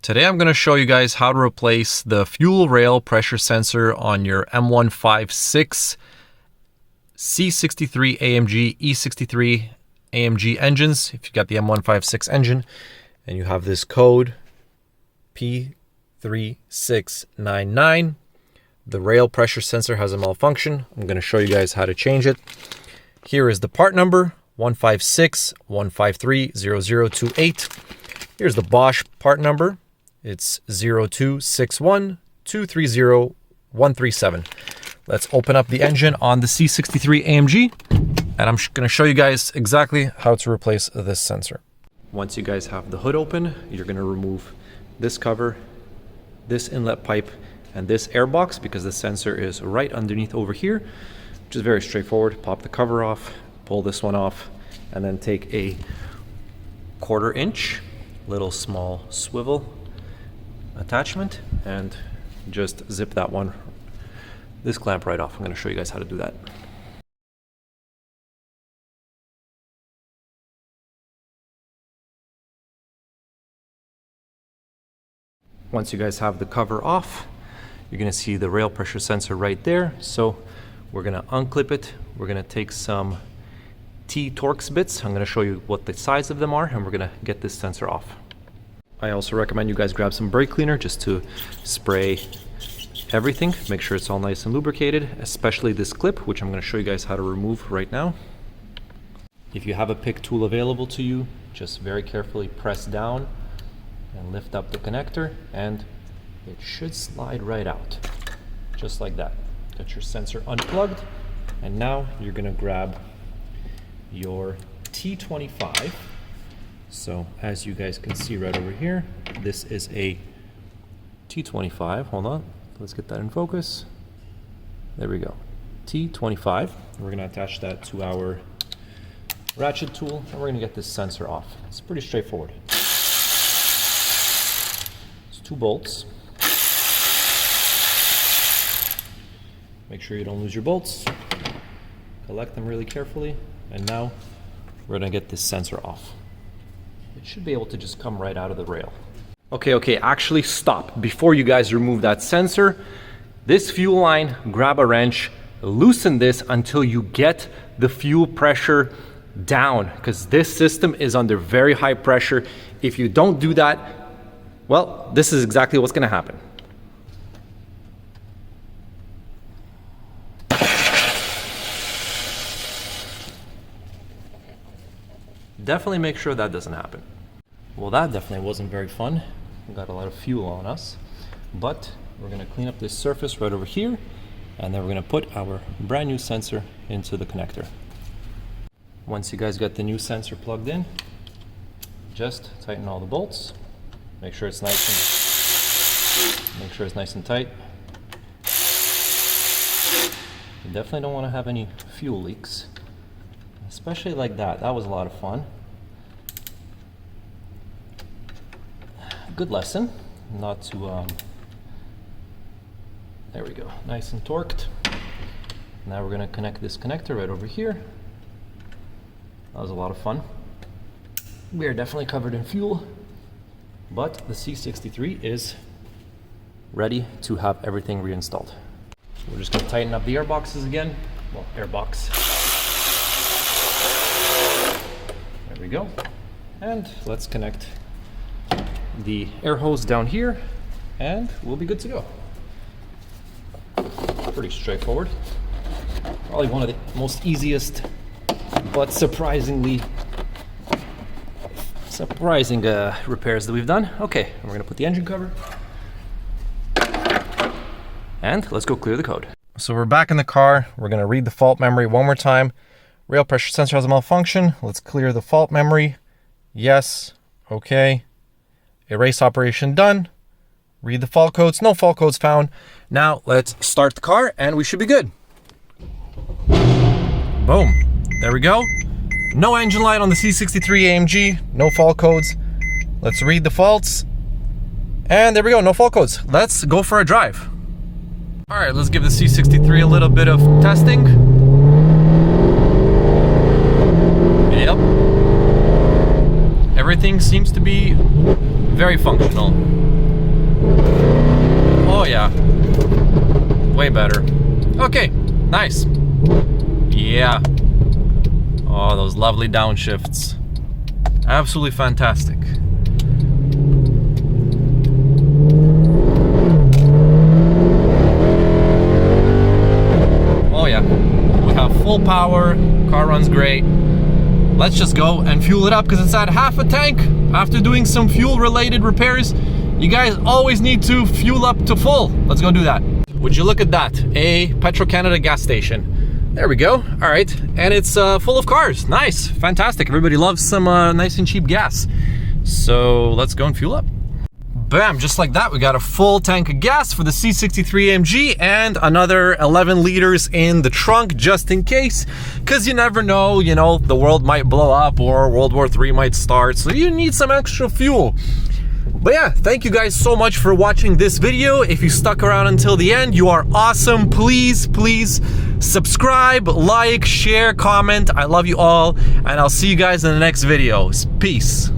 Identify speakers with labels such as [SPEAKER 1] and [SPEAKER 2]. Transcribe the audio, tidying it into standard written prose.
[SPEAKER 1] Today I'm going to show you guys how to replace the fuel rail pressure sensor on your M156 C63 AMG E63 AMG engines. If you got the M156 engine and you have this code P3699, the rail pressure sensor has a malfunction. I'm going to show you guys how to change it. Here is the part number 156-153-0028. Here's the Bosch part number. It's 0261-230-137. Let's open up the engine on the C63 AMG, and I'm going to show you guys exactly how to replace this sensor. Once you guys have the hood open, you're going to remove this cover, this inlet pipe, and this air box because the sensor is right underneath over here, which is very straightforward. Pop the cover off, pull this one off, and then take a 1/4 inch little small swivel attachment and just zip this clamp right off. I'm going to show you guys how to do that. Once you guys have the cover off, you're going to see the rail pressure sensor right there. So we're going to unclip it. We're going to take some T-Torx bits. I'm going to show you what the size of them are, and we're going to get this sensor off. I also recommend you guys grab some brake cleaner just to spray everything. Make sure it's all nice and lubricated, especially this clip, which I'm going to show you guys how to remove right now. If you have a pick tool available to you, just very carefully press down and lift up the connector, and it should slide right out, just like that. Got your sensor unplugged, and now you're going to grab your T25. So as you guys can see right over here, this is a T25. Hold on, let's get that in focus. There we go, T25. We're going to attach that to our ratchet tool, and we're going to get this sensor off. It's pretty straightforward. It's 2 bolts. Make sure you don't lose your bolts. Collect them really carefully, and now we're going to get this sensor off. It should be able to just come right out of the rail. Okay, actually stop. Before you guys remove that sensor, this fuel line, grab a wrench, loosen this until you get the fuel pressure down, because this system is under very high pressure. If you don't do that, well, this is exactly what's going to happen. Definitely make sure that doesn't happen. Well, that definitely wasn't very fun. We got a lot of fuel on us, but we're going to clean up this surface right over here, and then we're going to put our brand new sensor into the connector. Once you guys got the new sensor plugged in, just tighten all the bolts. Make sure it's nice and tight. You definitely don't want to have any fuel leaks, especially like that. That was a lot of fun. Good lesson not to there we go, nice and torqued. Now we're going to connect this connector right over here. That was a lot of fun. We are definitely covered in fuel, but the C63 is ready to have everything reinstalled. We're just going to tighten up the air boxes again. Well, air box. There we go. And let's connect the air hose down here, and we'll be good to go. Pretty straightforward. Probably one of the most easiest, but surprising repairs that we've done. Okay, we're gonna put the engine cover, and let's go clear the code. So we're back in the car. We're gonna read the fault memory one more time. Rail pressure sensor has a malfunction. Let's clear the fault memory. Yes. Okay. Erase operation done. Read the fault codes. No fault codes found. Now let's start the car and we should be good. Boom. There we go. No engine light on the C63 AMG. No fault codes. Let's read the faults. And there we go. No fault codes. Let's go for a drive. All right, let's give the C63 a little bit of testing. Yep. Everything seems to be very functional. yeah. Way better. Okay, nice. Yeah. Oh, those lovely downshifts. Absolutely fantastic. Oh yeah. We have full power. Car runs great. Let's just go and fuel it up because it's at half a tank. After doing some fuel related repairs, you guys always need to fuel up to full. Let's go do that. Would you look at that? A Petro-Canada gas station. There we go. All right. And it's full of cars. Nice. Fantastic. Everybody loves some nice and cheap gas. So let's go and fuel up. Bam, just like that, we got a full tank of gas for the C63 AMG and another 11 liters in the trunk just in case, because you never know, you know, the world might blow up or World War III might start, so you need some extra fuel. But yeah, thank you guys so much for watching this video. If you stuck around until the end, you are awesome. Please, please subscribe, like, share, comment. I love you all, and I'll see you guys in the next videos. Peace.